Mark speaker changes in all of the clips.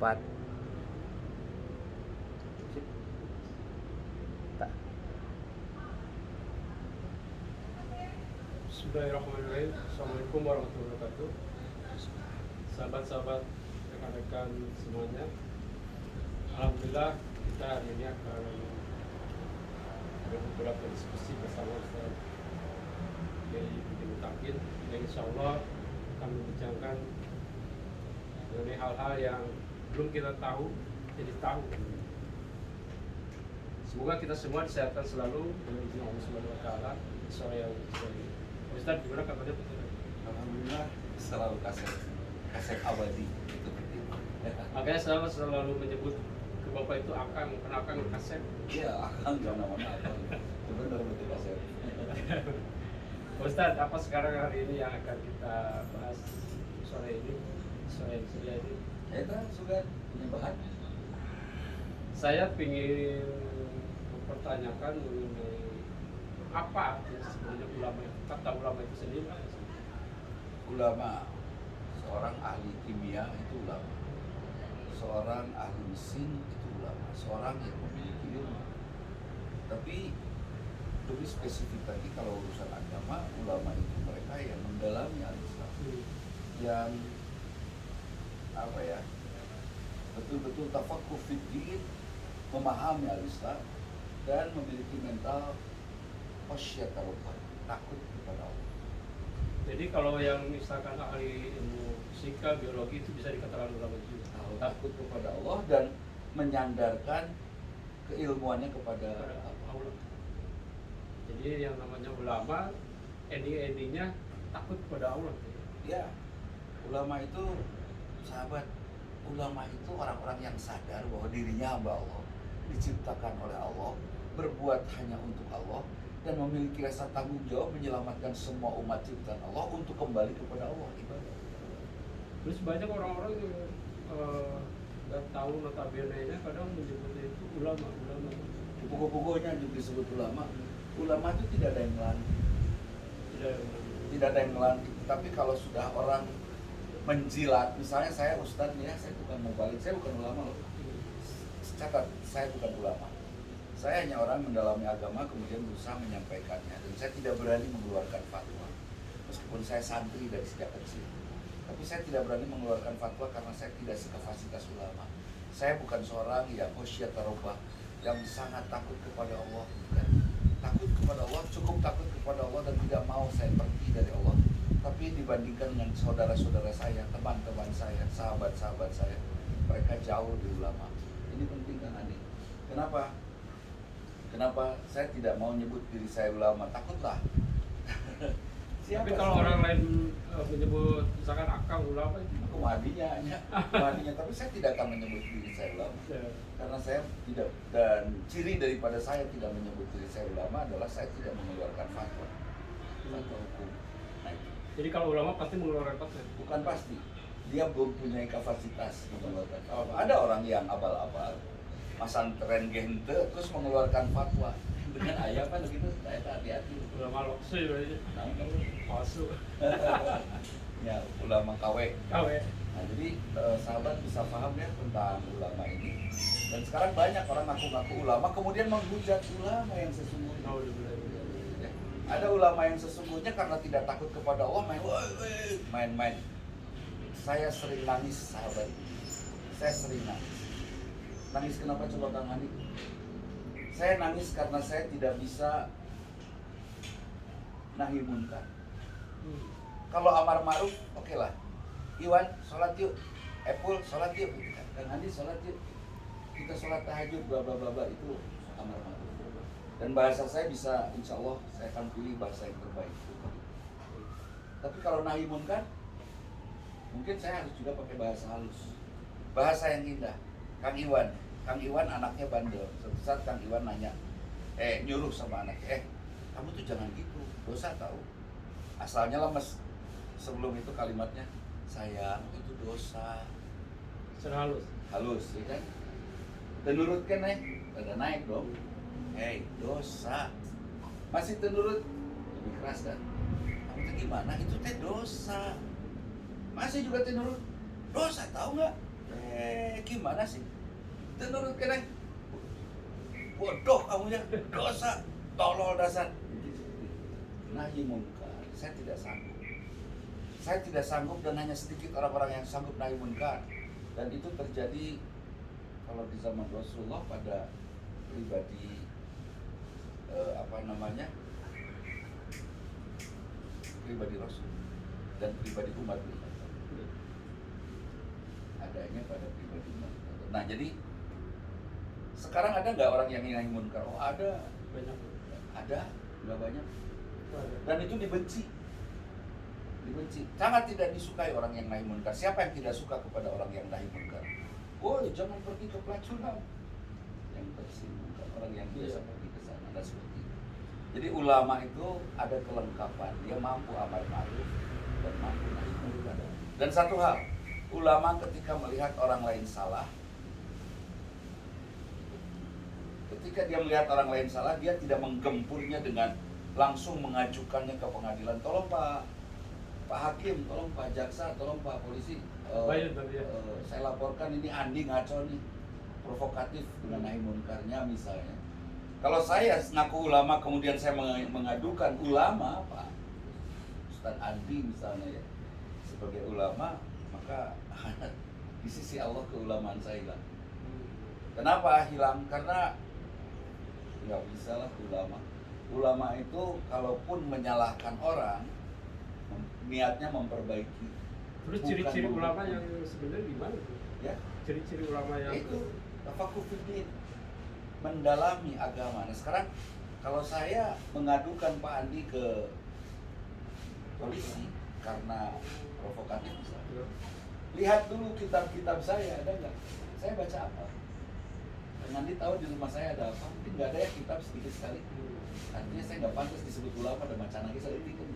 Speaker 1: 4. Tak.
Speaker 2: Bismillahirrahmanirrahim. Assalamualaikum warahmatullahi wabarakatuh. Sahabat-sahabat, rekan-rekan semuanya, alhamdulillah kita hari ini akan ada beberapa diskusi bersama Ustaz Kiai Budi Mutakin yang insya Allah akan membincangkan mengenai hal-hal yang belum kita tahu jadi tahu. Semoga kita semua disehatkan selalu dengan izin Allah Subhanahu wa taala. Sore yang sore. Ustaz, gimana kabarnya?
Speaker 3: Alhamdulillah selalu kaset abadi itu penting.
Speaker 2: Makanya saya selalu menyebut ke Bapak itu Akang, karena Akang kasep.
Speaker 3: Iya, akan jangan nama apa. Benar betul kaset.
Speaker 2: Ustaz, apa sekarang hari ini yang akan kita bahas sore ini? Sore ini.
Speaker 3: Kita sudah punya bahan.
Speaker 2: Saya ingin mempertanyakan mengenai apa artinya sebenarnya ulama, kata ulama itu sendiri.
Speaker 3: Ulama, seorang ahli kimia itu ulama, seorang ahli mesin itu ulama, seorang yang memiliki ilmu. Tapi lebih spesifik lagi kalau urusan agama, ulama itu mereka yang mendalami al-Islam, yang apa ya, betul-betul tafaqquh fid din, memahami al-Islam dan memiliki mental khasyat Allah, takut kepada Allah.
Speaker 2: Jadi kalau yang misalkan ahli ilmu fisika, biologi itu bisa dikatakan ulama juga.
Speaker 3: Takut kepada Allah dan menyandarkan keilmuannya kepada
Speaker 2: Allah. Jadi yang namanya ulama, ending-endingnya takut kepada Allah.
Speaker 3: Ya, ulama itu sahabat, ulama itu orang-orang yang sadar bahwa dirinya hamba Allah, diciptakan oleh Allah, berbuat hanya untuk Allah, dan memiliki rasa tanggung jawab menyelamatkan semua umat ciptaan Allah untuk kembali kepada Allah, ibadah.
Speaker 2: Terus banyak orang-orang yang nggak tahu notabene-nya kadang menyebutnya itu ulama.
Speaker 3: Di buku-bukunya juga disebut ulama. Ulama itu tidak ada yang melantik. Tidak ada yang melantik. Tapi kalau sudah orang menjilat, misalnya saya ustadz ya, saya bukan mubalik, saya bukan ulama loh. Catat, saya bukan ulama. Saya hanya orang mendalami agama kemudian berusaha menyampaikannya, dan saya tidak berani mengeluarkan fatwa. Meskipun saya santri dari sejak kecil, tapi saya tidak berani mengeluarkan fatwa karena saya tidak sekapasitas ulama. Saya bukan seorang yang khasyat rabbah, yang sangat takut kepada Allah. Bukan. Takut kepada Allah, cukup takut kepada Allah dan tidak mau saya pergi dari Allah. Tapi dibandingkan dengan saudara-saudara saya, teman-teman saya, sahabat-sahabat saya, mereka jauh di ulama. Ini penting kan, Andi? Kenapa saya tidak mau nyebut diri saya ulama? Takutlah.
Speaker 2: Tapi kalau orang lain menyebut misalkan Akang ulama itu
Speaker 3: Aku wadinya, tapi saya tidak akan menyebut diri saya ulama. Karena saya tidak, dan ciri daripada saya tidak menyebut diri saya ulama adalah saya tidak mengeluarkan fatwa hukum. Nah, itu.
Speaker 2: Jadi kalau ulama pasti mengeluarkan fatwa.
Speaker 3: Bukan pasti, dia belum punya kapasitas mengeluarkan fatwa. Ada orang yang abal-abal, masantren gente terus mengeluarkan fatwa dengan ayat kan begitu, saya hati-hati.
Speaker 2: Ulama lokse berarti. Palsu.
Speaker 3: Ya, ulama KW.
Speaker 2: KW.
Speaker 3: Nah, jadi sahabat bisa paham ya tentang ulama ini. Dan sekarang banyak orang ngaku-ngaku ulama kemudian menghujat ulama yang sesungguhnya. Ya. Ada ulama yang sesungguhnya karena tidak takut kepada Allah main-main. Saya sering nangis, sahabat. Saya sering nangis. Nangis kenapa coba Kang Hani? Saya nangis karena saya tidak bisa nahi munkar. Kalau amar ma'ruf, oke lah. Iwan, sholat yuk. Epul, sholat yuk. Kang Hani, sholat yuk. Kita sholat tahajud, bla bla bla bla, itu amar ma'ruf. Dan bahasa saya bisa, insya Allah saya akan pilih bahasa yang terbaik. Tapi kalau nahi munkar, mungkin saya harus juga pakai bahasa halus, bahasa yang indah. Kang Iwan anaknya bandel. Suatu saat Kang Iwan nanya, nyuruh sama anaknya, kamu tuh jangan gitu, dosa tahu. Asalnya lemes. Sebelum itu kalimatnya, sayang itu dosa.
Speaker 2: Secara
Speaker 3: Halus, ya kan? Dan nurutkan ada naik dong. Dosa. Masih tenurut, lebih keras kan? Kamu tuh gimana? Itu dosa. Masih juga tenurut, dosa tahu nggak? gimana sih? Menurut kalian bodoh kamu ya, dosa, tolol dasar. Nahi munkar, saya tidak sanggup. Saya tidak sanggup dan hanya sedikit orang-orang yang sanggup nahi munkar. Dan itu terjadi kalau di zaman Rasulullah pada pribadi pribadi Rasul dan pribadi umat beliau. Adanya pada pribadi umat. Nah jadi sekarang ada nggak orang yang nahi munkar? Oh ada,
Speaker 2: Banyak.
Speaker 3: ada, nggak banyak.
Speaker 2: Ada.
Speaker 3: Dan itu dibenci. Sangat tidak disukai orang yang nahi munkar. Siapa yang tidak suka kepada orang yang nahi munkar? Oh, jangan pergi ke pelacuran. Yang tersinggung kan orang yang biasa pergi ke sana dan seperti itu. Jadi ulama itu ada kelengkapan. Dia mampu amar ma'ruf dan mampu nahi munkar. Dan satu hal, ulama ketika melihat orang lain salah, ketika dia melihat orang lain salah, dia tidak menggempurnya dengan langsung mengajukannya ke pengadilan. Tolong Pak Hakim, tolong Pak Jaksa, tolong Pak Polisi, saya laporkan ini Andi ngaco nih, provokatif dengan nahi munkarnya misalnya. Kalau saya ngaku ulama kemudian saya mengadukan ulama, Pak Ustadz Andi misalnya ya, sebagai ulama, maka di sisi Allah keulamaan saya hilang. Kenapa hilang? Karena nggak bisa lah ulama. Ulama itu kalaupun menyalahkan orang, niatnya memperbaiki.
Speaker 2: Terus ciri-ciri ulama yang sebenarnya gimana tuh?
Speaker 3: Ya,
Speaker 2: Ciri-ciri ulama yang
Speaker 3: itu tafaqquh fiddin, mendalami agama. Nah sekarang kalau saya mengadukan Pak Andi ke polisi karena provokatif misalnya, lihat dulu kitab-kitab saya ada nggak? Saya baca apa? Dan Andi tahu di rumah saya ada apa? Mungkin nggak ada ya, kitab sedikit sekali. Artinya saya nggak pantas disebut ulama dan macan lagi saya ditikum.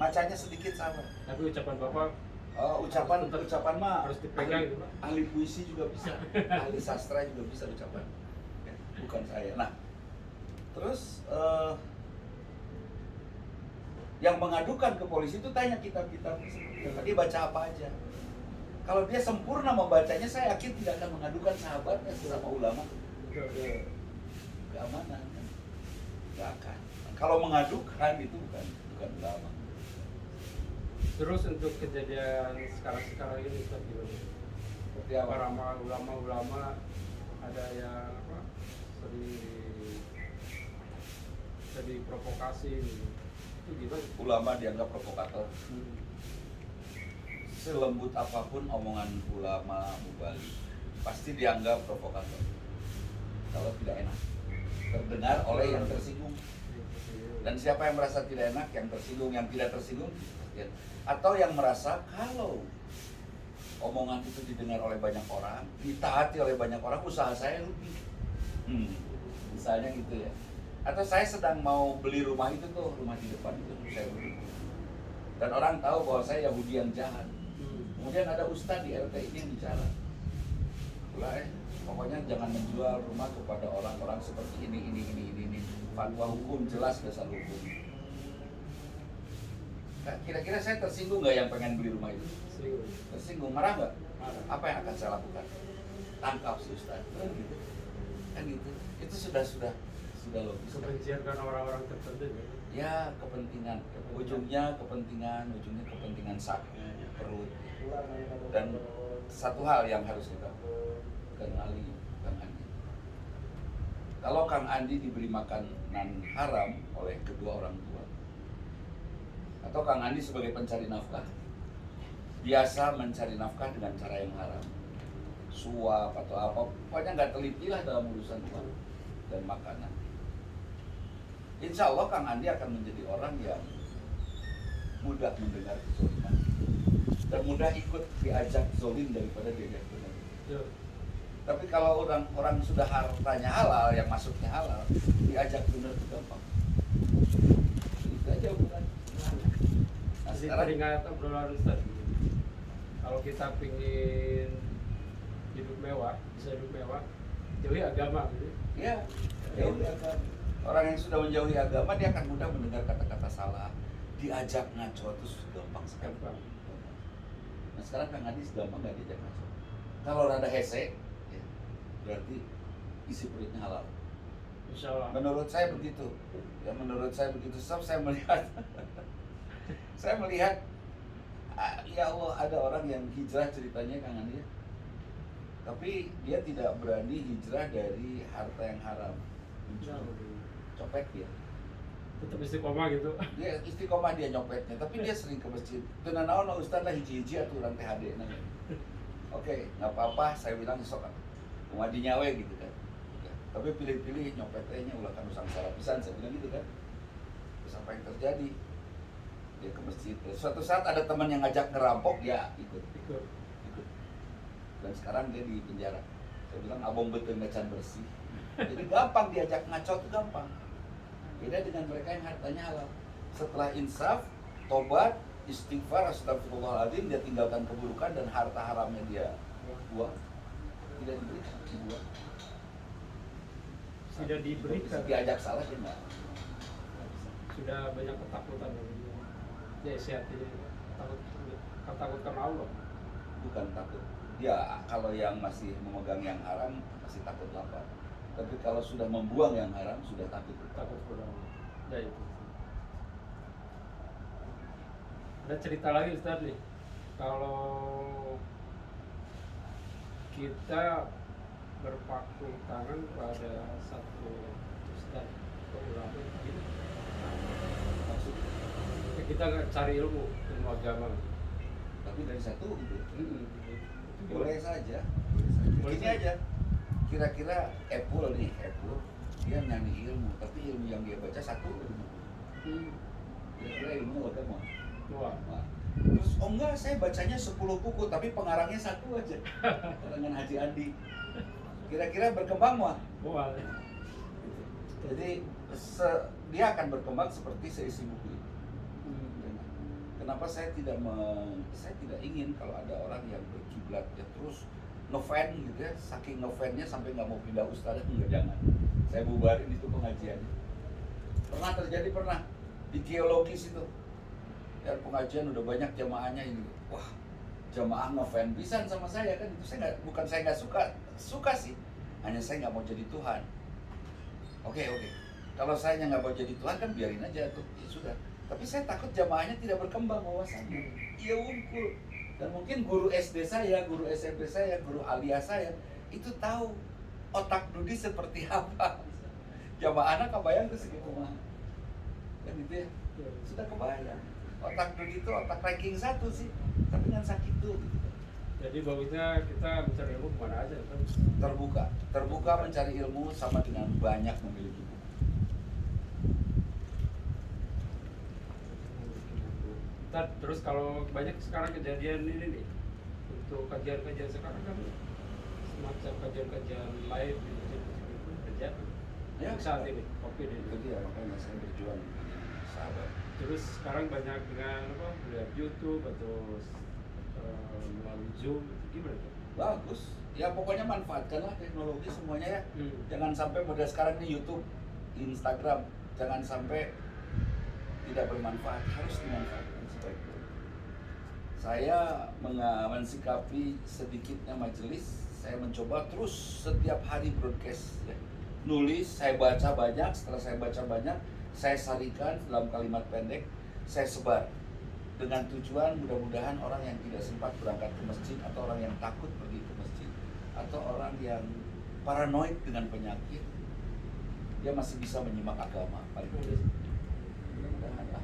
Speaker 3: Macanya sedikit sama.
Speaker 2: Tapi ucapan Bapak
Speaker 3: Ucapan mah
Speaker 2: harus dipegang itu, Pak.
Speaker 3: ahli puisi juga bisa, ahli sastra juga bisa ucapan. Bukan saya. Nah, terus yang mengadukan ke polisi itu tanya kitab-kitab dia baca apa aja. Kalau dia sempurna membacanya, saya yakin tidak akan mengadukan sahabatnya sesama ulama ke keamanan. Gak akan. Kalau mengadukan itu bukan ulama.
Speaker 2: Terus untuk kejadian sekarang ini Ustaz, gimana?
Speaker 3: Seperti apa?
Speaker 2: Para ulama-ulama ada yang sering provokasi gitu. Itu gimana?
Speaker 3: Ulama dianggap provokator. Selembut apapun omongan ulama mubalik, pasti dianggap provokator. Kalau tidak enak, terdengar oleh yang tersinggung. Dan siapa yang merasa tidak enak, yang tersinggung, yang tidak tersinggung, ya. Atau yang merasa kalau omongan itu didengar oleh banyak orang, ditaati oleh banyak orang, usaha saya rugi. Misalnya gitu ya. Atau saya sedang mau beli rumah itu tuh, rumah di depan itu saya beli. Dan orang tahu bahwa saya Yahudi yang jahat. Kemudian ada ustadz di RT ini yang bicara, pokoknya jangan menjual rumah kepada orang-orang seperti ini. Fatwa hukum jelas, dasar hukum. Kira-kira saya tersinggung nggak yang pengen beli rumah itu? Tersinggung, marah nggak? Apa yang akan saya lakukan? Tangkap si ustadz. Kan gitu. Itu sudah logis.
Speaker 2: Kebencian karena orang-orang tertentu
Speaker 3: Ya kepentingan, ujungnya kepentingan sak perut. Dan satu hal yang harus kita kenali, Kang Andi. Kalau Kang Andi diberi makanan haram oleh kedua orang tua, atau Kang Andi sebagai pencari nafkah biasa mencari nafkah dengan cara yang haram, suap atau apa, pokoknya nggak teliti lah dalam urusan uang dan makanan, insya Allah Kang Andi akan menjadi orang yang mudah mendengar kezaliman dan mudah ikut diajak zolim daripada diajak benar. Tapi kalau orang sudah hartanya halal, yang masuknya halal, diajak benar itu gampang. Itu aja bukan. Nah,
Speaker 2: jadi
Speaker 3: sekarang
Speaker 2: teringat obrolan Ustaz, kalau kita pingin hidup mewah, bisa hidup mewah, jauhi agama gitu.
Speaker 3: ya jauhi agama. Orang yang sudah menjauhi agama, dia akan mudah mendengar kata-kata salah, diajak ngaco itu gampang sekali. Nah sekarang Kang Adi gampang nggak diajak ngaco. Kalau rada hese, berarti isi perutnya halal.
Speaker 2: Insya Allah.
Speaker 3: Menurut saya begitu. Ya menurut saya begitu. Sebab saya melihat saya melihat ya Allah, ada orang yang hijrah ceritanya Kang Andi, tapi dia tidak berani hijrah dari harta yang haram. Copet dia.
Speaker 2: Tetap istiqomah gitu.
Speaker 3: Dia istiqomah dia nyopetnya, tapi dia sering ke masjid. Itu nanaon ustaz lah hiji-hiji atau orang THD nanya. Oke, nggak apa-apa, saya bilang sok cuma di nyawe gitu kan. Ya, tapi pilih-pilih nyopetnya ulah kan sangsara pisan, saya bilang gitu kan. Terus apa yang terjadi? Dia ke masjid. Suatu saat ada teman yang ngajak ngerampok, dia ikut. Dan sekarang dia di penjara. Saya bilang abang betul ngecan bersih. Jadi gampang diajak ngaco itu gampang. Beda dengan mereka yang hartanya halal. Setelah insaf, tobat, istighfar, astagfirullahaladzim, dia tinggalkan keburukan dan harta haramnya dia buang. Tidak diberikan, dibuang.
Speaker 2: Tidak diberikan.
Speaker 3: Diajak salah dia nggak.
Speaker 2: Sudah banyak ketakutan. Ya hati takut karena Allah.
Speaker 3: Bukan takut. Ya kalau yang masih memegang yang haram masih takut lapar. Tapi kalau sudah membuang yang haram sudah takut.
Speaker 2: Takut kepada Allah. Ya itu. Ada cerita lagi Ustaz nih. Kalau kita berpaku tangan pada satu Ustaz atau ulama gitu. Maksudnya kita nggak cari ilmu agama.
Speaker 3: Tapi dari satu gitu.
Speaker 2: Itu
Speaker 3: Boleh saja.
Speaker 2: Boleh
Speaker 3: Gini
Speaker 2: saja.
Speaker 3: aja. Kira-kira Apple dia nyanyi ilmu, tapi ilmu yang dia baca satu. Kira-kira ilmu agama.
Speaker 2: Wah.
Speaker 3: Nah, terus enggak, saya bacanya 10 buku tapi pengarangnya satu aja. Karangan Haji Andi. Kira-kira berkembang mah.
Speaker 2: Wah.
Speaker 3: Jadi dia akan berkembang seperti seisi buku itu. Kenapa saya tidak ingin kalau ada orang yang berkiblat ya terus ngefan gitu ya, saking ngefannya sampai nggak mau pindah ustadzah, enggak, jangan. Saya bubarin itu pengajiannya. Pernah terjadi di geologis itu. Ya pengajian udah banyak jamaahnya ini. Wah, jamaah ngefan pisan sama saya kan, itu saya nggak suka sih. Hanya saya nggak mau jadi Tuhan. Oke. Kalau saya nggak mau jadi Tuhan kan biarin aja tuh, ya sudah. Tapi saya takut jamaahnya tidak berkembang wawasannya. Iya unggul. Dan mungkin guru SD saya, guru SMP saya, guru alia saya itu tahu otak Dudi seperti apa. Jamaahnya kebayang tuh segitu mah. Kan gitu ya. Sudah kebayang. Otak Dudi itu otak ranking 1 sih. Tapi kan sakit tuh gitu.
Speaker 2: Jadi bagusnya kita mencari ilmu kemana aja kan?
Speaker 3: Terbuka mencari ilmu sama dengan banyak memiliki buku.
Speaker 2: Terus kalau banyak sekarang kejadian ini nih, untuk kajian-kajian sekarang kan semacam kajian-kajian live di YouTube terjadi.
Speaker 3: Ya,
Speaker 2: saat ini COVID ini.
Speaker 3: Itu dia makanya saya berjuang sahabat.
Speaker 2: Terus sekarang banyak dengan lihat YouTube atau melalui Zoom, gimana tuh?
Speaker 3: Bagus. Ya pokoknya manfaatkanlah teknologi semuanya ya. Jangan sampai model sekarang ini YouTube, Instagram, jangan sampai tidak bermanfaat, harus dimanfaatkan sebaik-baiknya. Saya mensikapi sedikitnya majelis, saya mencoba terus setiap hari broadcast ya. Nulis, saya baca banyak, setelah saya baca banyak, saya sarikan dalam kalimat pendek, saya sebar. Dengan tujuan mudah-mudahan orang yang tidak sempat berangkat ke masjid, atau orang yang takut pergi ke masjid, atau orang yang paranoid dengan penyakit, dia masih bisa menyimak agama. Paling tidak. Mudah-mudahan lah.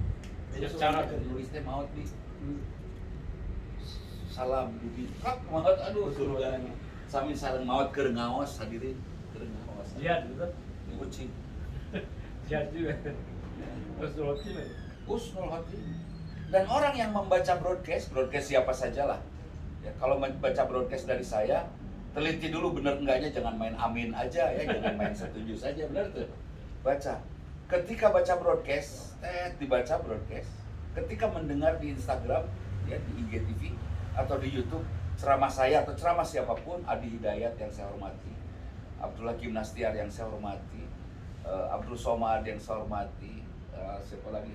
Speaker 2: Banyak cara
Speaker 3: nulisnya maut di salam Dudi kak maut, aduh surganya sami sareng maut keur ngaos hadirin, keur ngaos
Speaker 2: jihad gitu.
Speaker 3: kucing
Speaker 2: Jihad juga. Terus
Speaker 3: husnul khotimah. Dan orang yang membaca broadcast siapa sajalah ya, kalau membaca broadcast dari saya, teliti dulu bener enggaknya, jangan main amin aja ya, jangan main setuju saja, bener tuh. Baca. Ketika baca broadcast, dibaca broadcast. Ketika mendengar di Instagram, ya di IGTV atau di YouTube ceramah saya atau ceramah siapapun, Adi Hidayat yang saya hormati, Abdullah Gimnastiar yang saya hormati, Abdul Somad yang saya hormati, siapa lagi?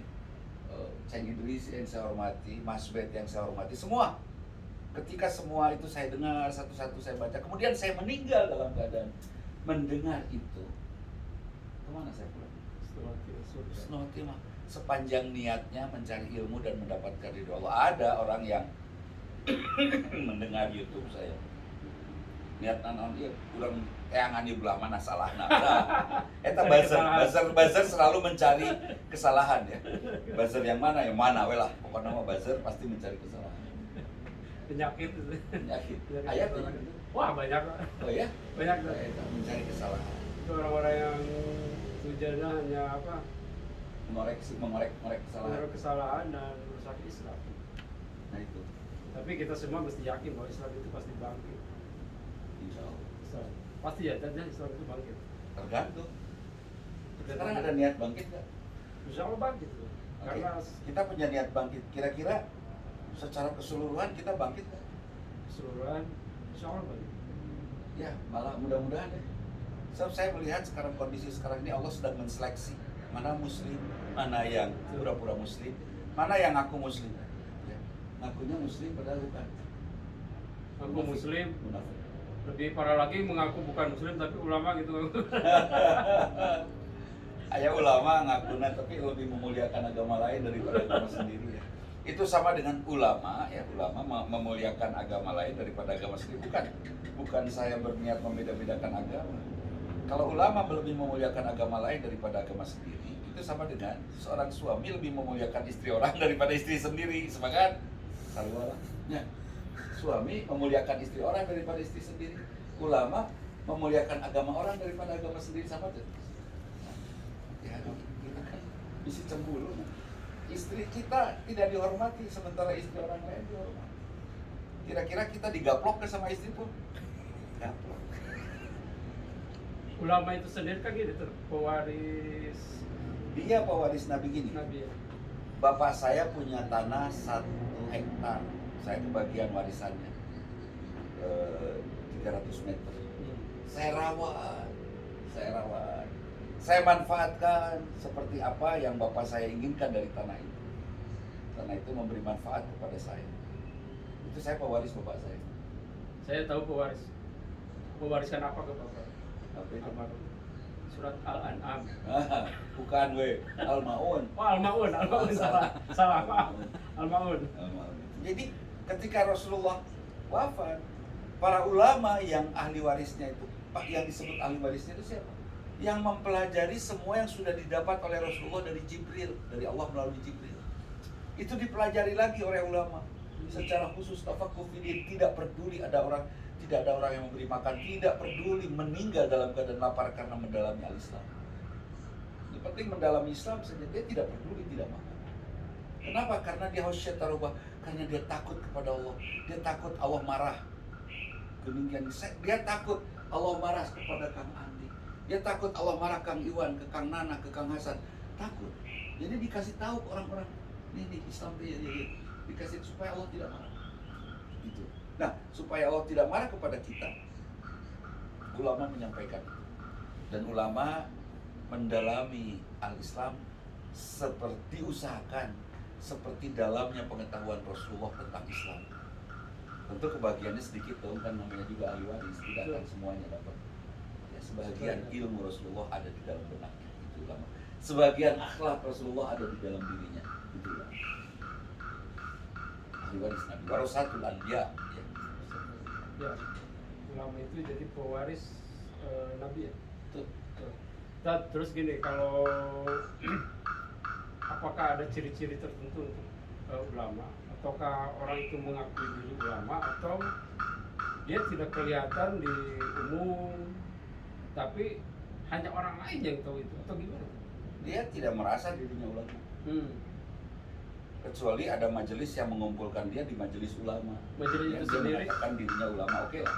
Speaker 3: Ceng Idris yang saya hormati, Mas Bet yang saya hormati, semua Ketika semua itu saya dengar satu-satu saya baca, kemudian saya meninggal dalam keadaan mendengar itu, kemana saya pulang? Husnul khotimah. Sepanjang niatnya mencari ilmu dan mendapatkan ridho Allah. Ada orang yang mendengar YouTube saya, niat naon ieu urang teangan ieu belah mana salahna. Eta buzzer selalu mencari kesalahan ya. Buzzer yang mana we lah. Pokoknya mah buzzer pasti mencari kesalahan.
Speaker 2: Penyakit.
Speaker 3: Ayat itu.
Speaker 2: Wah, banyak.
Speaker 3: Oh ya?
Speaker 2: Banyak tuh.
Speaker 3: Eta mencari kesalahan.
Speaker 2: Itu orang-orang yang tujuannya hanya apa?
Speaker 3: Mengorek kesalahan.
Speaker 2: Menaruh kesalahan dan merusak Islam.
Speaker 3: Nah itu.
Speaker 2: Tapi kita semua mesti yakin bahwa Islam itu pasti bangkit.
Speaker 3: Insya Allah.
Speaker 2: Pasti ya, dan Islam itu bangkit.
Speaker 3: Tergantung. Sekarang ada niat bangkit nggak?
Speaker 2: Insya Allah bangkit. Karena
Speaker 3: kita punya niat bangkit. Kira-kira secara keseluruhan kita bangkit nggak?
Speaker 2: keseluruhan, Insya Allah bangkit.
Speaker 3: Ya, malah mudah-mudahan deh. Sebab saya melihat sekarang kondisi sekarang ini Allah sedang menseleksi mana muslim, mana yang pura-pura muslim, mana yang ngaku muslim. Ya, ngakunya muslim padahal bukan.
Speaker 2: Ngaku muslim,
Speaker 3: Munafik.
Speaker 2: lebih parah lagi mengaku bukan muslim tapi ulama gitu.
Speaker 3: Ayah ulama ngakuna tapi lebih memuliakan agama lain daripada agama sendiri ya. Itu sama dengan ulama ya, ulama memuliakan agama lain daripada agama sendiri. Bukan saya berniat membeda-bedakan agama. Kalau ulama lebih memuliakan agama lain daripada agama sendiri, itu sama dengan seorang suami lebih memuliakan istri orang daripada istri sendiri. Sepakat? Sarwala. Ya. Suami memuliakan istri orang daripada istri sendiri. Ulama memuliakan agama orang daripada agama sendiri, sama tuh. Ya, kita kan bisa cemburu. Istri kita tidak dihormati sementara istri orang lain dihormati. Kira-kira kita digaplok ke sama istri pun? Gaplok.
Speaker 2: Ulama itu sendiri kan gitu, pewaris
Speaker 3: Dia pewaris Nabi gini.
Speaker 2: Nabi ya.
Speaker 3: Bapak saya punya tanah 1 hektar. Saya kebagian warisannya 300 meter. Saya rawat. Saya manfaatkan seperti apa yang bapak saya inginkan dari tanah itu. Tanah itu memberi manfaat kepada saya. Itu saya pewaris bapak saya.
Speaker 2: Saya tahu mewariskan apa ke bapak?
Speaker 3: Apa itu?
Speaker 2: Almarhum. Surat Al-An'am.
Speaker 3: Bukan we, Al-Maun.
Speaker 2: Oh, Al-Maun salah maaf. Al-Maun.
Speaker 3: Jadi ketika Rasulullah wafat, para ulama yang ahli warisnya itu, yang disebut ahli warisnya itu siapa? Yang mempelajari semua yang sudah didapat oleh Rasulullah dari Jibril, dari Allah melalui Jibril. Itu dipelajari lagi oleh ulama secara khusus, tafakuh fiddin. Tidak peduli tidak ada orang yang memberi makan, tidak peduli meninggal dalam keadaan lapar karena mendalami al-Islam. Yang penting mendalami Islam saja, dia tidak peduli tidak makan. Kenapa? Karena dia khasyat tarubah, karena dia takut kepada Allah. Dia takut Allah marah. Dia takut Allah marah kepada Kang Andi. Dia takut Allah marah Kang Iwan, ke Kang Nana, ke Kang Hasan. Takut. Jadi dikasih tahu ke orang-orang, ini Islam dia dikasih supaya Allah tidak marah. Gitu. Nah, supaya Allah tidak marah kepada kita, ulama menyampaikan itu. Dan ulama mendalami al-Islam seperti usahakan, seperti dalamnya pengetahuan Rasulullah tentang Islam. Tentu kebahagiaannya sedikit dong, kan namanya juga ahli waris, tidak akan semuanya dapat. Ya, sebagian ilmu Rasulullah ada di dalam benaknya, itu ulama. Sebagian akhlak Rasulullah ada di dalam dirinya, itu ulama. Ahli waris Nabi, warasatul anbiya.
Speaker 2: Ya, ulama itu jadi pewaris Nabi ya.
Speaker 3: Tuh.
Speaker 2: Terus gini, kalau apakah ada ciri-ciri tertentu untuk ulama? Ataukah orang itu mengakui diri ulama, atau dia tidak kelihatan di umum, tapi hanya orang lain yang tahu itu, atau gimana?
Speaker 3: Dia tidak merasa dirinya ulama. Kecuali ada majelis yang mengumpulkan dia di majelis ulama.
Speaker 2: Majelis
Speaker 3: yang
Speaker 2: itu sendiri
Speaker 3: mengatakan dirinya ulama, oke lah.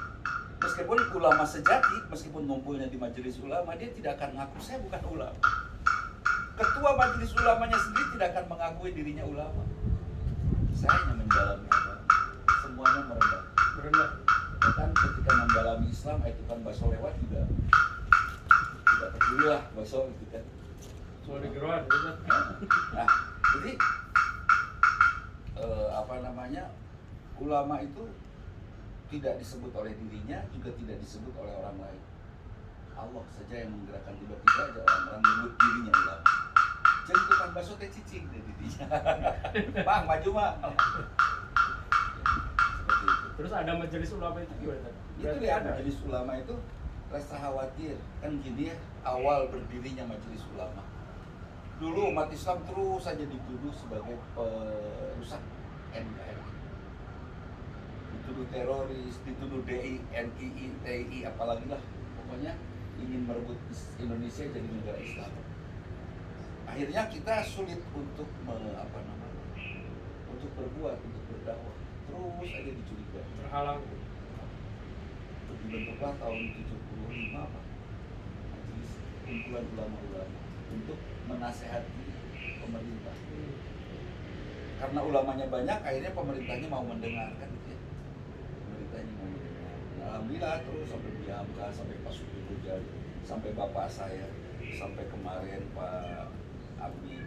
Speaker 3: Meskipun ulama sejati, meskipun ngumpulnya di majelis ulama, dia tidak akan mengaku saya bukan ulama. Ketua majelis ulamanya sendiri tidak akan mengakui dirinya ulama. Saya hanya mendalami agama. Semuanya merendah. Bahkan ketika mendalami Islam, itu kan bakso lewat juga tidak peduli lah bakso itu kan.
Speaker 2: Soal digeruan, gitu.
Speaker 3: Nah, jadi ulama itu tidak disebut oleh dirinya, juga tidak disebut oleh orang lain. Allah saja yang menggerakkan, tiba-tiba aja orang-orang menyebut dirinya ulama. Jadi tukang bakso teh cicing deh dirinya. Bang, maju Bang. Seperti itu.
Speaker 2: Terus ada majelis ulama itu gimana?
Speaker 3: Itu ya, majelis ulama itu rasa khawatir. Kan gini ya, awal berdirinya majelis ulama. Dulu umat Islam terus saja dituduh sebagai perusak NKRI. Dituduh teroris, dituduh DI, NII, TI, apalagi lah. Pokoknya ingin merebut Indonesia jadi negara Islam. Akhirnya kita sulit untuk untuk berbuat, untuk berdakwah. Terus aja dicurigai.
Speaker 2: Terhalang.
Speaker 3: Dibentuklah tahun 75 apa? Majelis kumpulan ulama-ulama untuk menasehati pemerintah. Karena ulamanya banyak, akhirnya pemerintahnya mau mendengarkan gitu ya. Pemerintahnya mau mendengar. Nah, alhamdulillah terus sampai Bihamka, sampai Pak Suki Bujal, sampai bapak saya, sampai kemarin Pak Amin,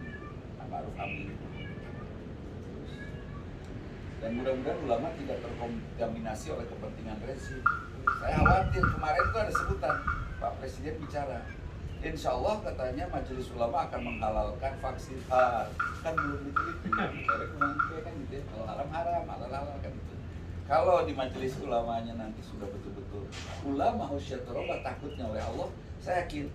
Speaker 3: Ma'ruf Amin. Dan mudah-mudahan ulama tidak terkontaminasi oleh kepentingan rezim. Saya khawatir, kemarin itu ada sebutan Pak Presiden bicara, insya Allah katanya majelis ulama akan menghalalkan vaksin. Kan belum diteliti, kan gitu ya. Kalau haram haram, halal halal kan gitu. Kalau di majelis ulamanya nanti sudah betul-betul ulama husyaturobah takutnya oleh Allah, saya yakin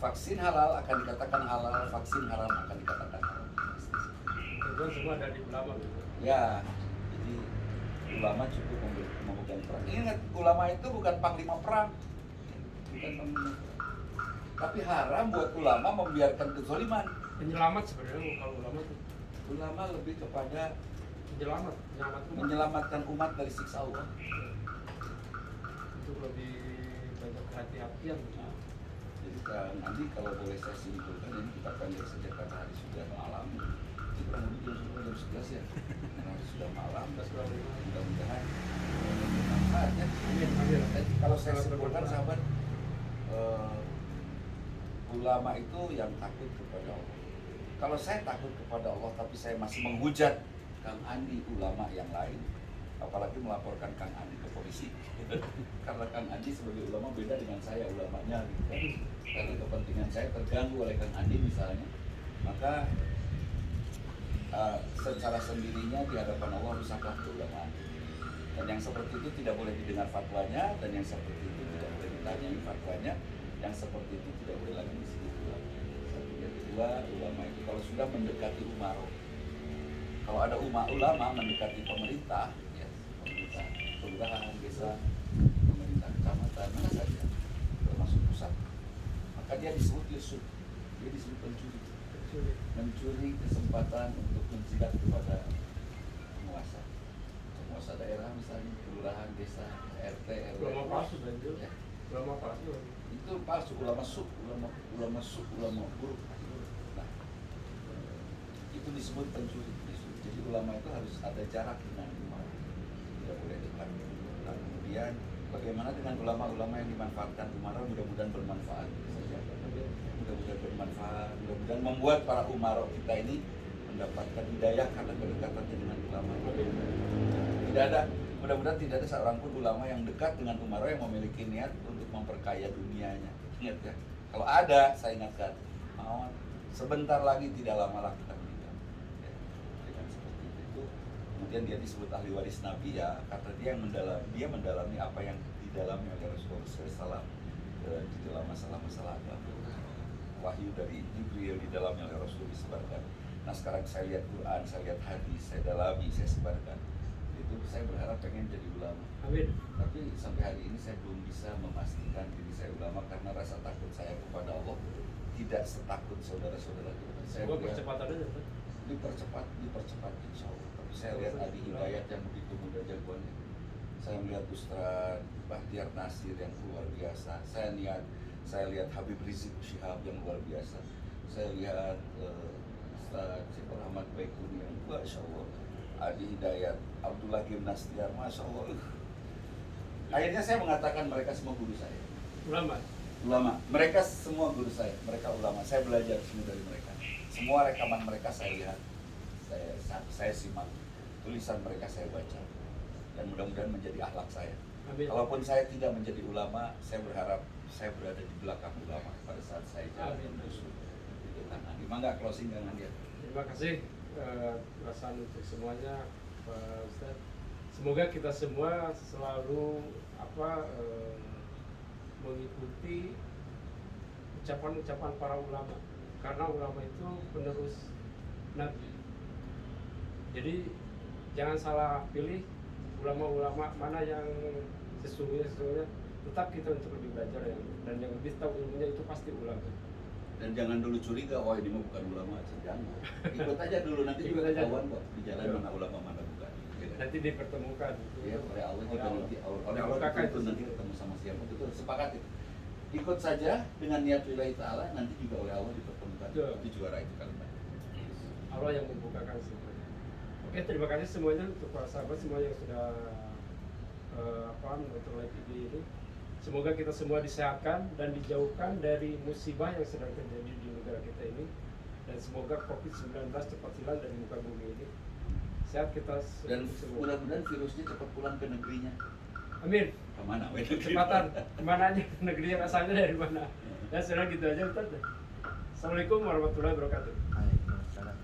Speaker 3: vaksin halal akan dikatakan halal, vaksin haram akan dikatakan haram.
Speaker 2: Itu semua ada di ulama gitu.
Speaker 3: Ya, jadi ulama cukup memegang perang. Ingat, ulama itu bukan panglima perang, bukan panglima perang. Tapi haram buat ulama membiarkan kezaliman.
Speaker 2: Penyelamat sebenarnya kalau ulama itu.
Speaker 3: Ulama lebih kepada
Speaker 2: menyelamatkan
Speaker 3: umat dari siksa Allah.
Speaker 2: Itu lebih banyak kehati-hatian.
Speaker 3: Jadi Kang Andi, kalau boleh saya simpulkan, ini kita panggil saja karena hari sudah malam. Itu kurang lebih jam 11 ya. Karena sudah malam, mudah-mudahan manfaatnya. Kalau saya simpulkan sahabat, ulama itu yang takut kepada Allah. Kalau saya takut kepada Allah tapi saya masih menghujat Kang Andi ulama yang lain, apalagi melaporkan Kang Andi ke polisi. Karena Kang Andi sebagai ulama beda dengan saya ulamanya gitu kan. Karena kepentingan saya terganggu oleh Kang Andi misalnya, maka secara sendirinya di hadapan Allah rusaklah keulamaan. Dan yang seperti itu tidak boleh didengar fatwanya, dan yang seperti itu tidak boleh ditanyai fatwanya, yang seperti itu tidak boleh lagi disebut ulama. Satu dan kedua, ulama itu kalau sudah mendekati umaroh, kalau ada ulama mendekati pemerintah, ya, pemerintah kelurahan, desa, pemerintah kecamatan, mana saja, termasuk pusat, maka dia disebut yusuf, dia disebut mencuri kesempatan untuk menjilat kepada penguasa daerah, misalnya kelurahan, desa, RT, RW.
Speaker 2: Ulama palsu dan itu.
Speaker 3: Ya.
Speaker 2: Ulama palsu.
Speaker 3: Itu palsu, ulama buruk. Nah, itu disebut pencuri. Jadi ulama itu harus ada jarak dengan ulama, tidak boleh dekat. Nah, kemudian bagaimana dengan ulama-ulama yang dimanfaatkan umara, mudah-mudahan bermanfaat saja. Mudah-mudahan bermanfaat, mudah-mudahan membuat para umara kita ini mendapatkan hidayah karena kedekatannya dengan ulama. Tidak ada, mudah-mudahan tidak ada seorang pun ulama yang dekat dengan umara yang memiliki niat untuk memperkaya dunianya. Ingat ya, kalau ada, saya ingatkan, sebentar lagi tidak lama lagi kita meninggal. Ya, dengan seperti itu, kemudian dia disebut ahli waris Nabi ya, karena dia mendalami apa yang didalami oleh Rasulullah SAW di dalam masalah-masalah agama. Wahyu dari Jibril di dalamnya oleh Rasul disebarkan. Nah sekarang saya lihat Quran, saya lihat hadis, saya dalami, saya sebarkan. Itu saya berharap pengen jadi ulama.
Speaker 2: Amin.
Speaker 3: Tapi sampai hari ini saya belum bisa memastikan diri saya ulama karena rasa takut saya kepada Allah tidak setakut saudara-saudara kita. Saya
Speaker 2: percepatan aja.
Speaker 3: Dipercepat insya Allah. Tapi saya lihat Adi Hidayat yang begitu muda jagoannya. Saya melihat Ustaz Bahtiar Nasir yang luar biasa. Saya lihat Habib Rizik Syihab yang luar biasa. Saya lihat Ustaz Syekh Rahmat Baikuni yang Masya Allah. Adi Hidayat, Abdullah Gimnastiar, Masya Allah. Akhirnya saya mengatakan mereka semua guru saya. Ulama. Mereka semua guru saya. Mereka ulama. Saya belajar semua dari mereka. Semua rekaman mereka saya lihat. Saya simak. Tulisan mereka saya baca. Dan mudah-mudahan menjadi akhlak saya.
Speaker 2: Amin.
Speaker 3: Kalaupun saya tidak menjadi ulama, saya berharap saya berada di belakang ulama pada saat saya jalan
Speaker 2: Amin.
Speaker 3: menuju itu kan. Gimana closing dengan dia?
Speaker 2: Terima kasih perasaan untuk semuanya, Pak Ustaz. Semoga kita semua selalu mengikuti ucapan-ucapan para ulama, karena ulama itu penerus Nabi. Jadi jangan salah pilih ulama-ulama mana yang sesungguhnya tetap kita untuk lebih belajar dan yang lebih tahu ilmunya itu pasti ulama.
Speaker 3: Dan jangan dulu curiga, oh ini mah bukan ulama, jangan. Ikut aja dulu, nanti
Speaker 2: Ikut
Speaker 3: juga
Speaker 2: aja.
Speaker 3: ketahuan kok di jalan mana ulama mana bukan. Gitu.
Speaker 2: Nanti dipertemukan.
Speaker 3: Ya, oleh Allah juga nanti oleh Allah
Speaker 2: Dibukakan
Speaker 3: itu nanti ketemu sama siapa itu sepakat itu. Ikut saja dengan niat lillahi ta'ala, nanti juga oleh Allah dipertemukan.
Speaker 2: Betul.
Speaker 3: Itu juara itu kalimat.
Speaker 2: Allah yang membukakan semuanya. Oke, terima kasih semuanya untuk para sahabat semua yang sudah menonton live ini. Semoga kita semua disehatkan dan dijauhkan dari musibah yang sedang terjadi di negara kita ini, dan semoga COVID-19 cepat hilang dari muka bumi ini. Sehat kita
Speaker 3: Dan
Speaker 2: semua.
Speaker 3: mudah-mudahan virusnya cepat pulang ke negerinya.
Speaker 2: Amin.
Speaker 3: Kemana?
Speaker 2: Kecepatan kemana aja, negerinya asalnya dari mana. Dan sekarang gitu aja Ustaz. Assalamualaikum warahmatullahi wabarakatuh.
Speaker 1: Waalaikumsalam.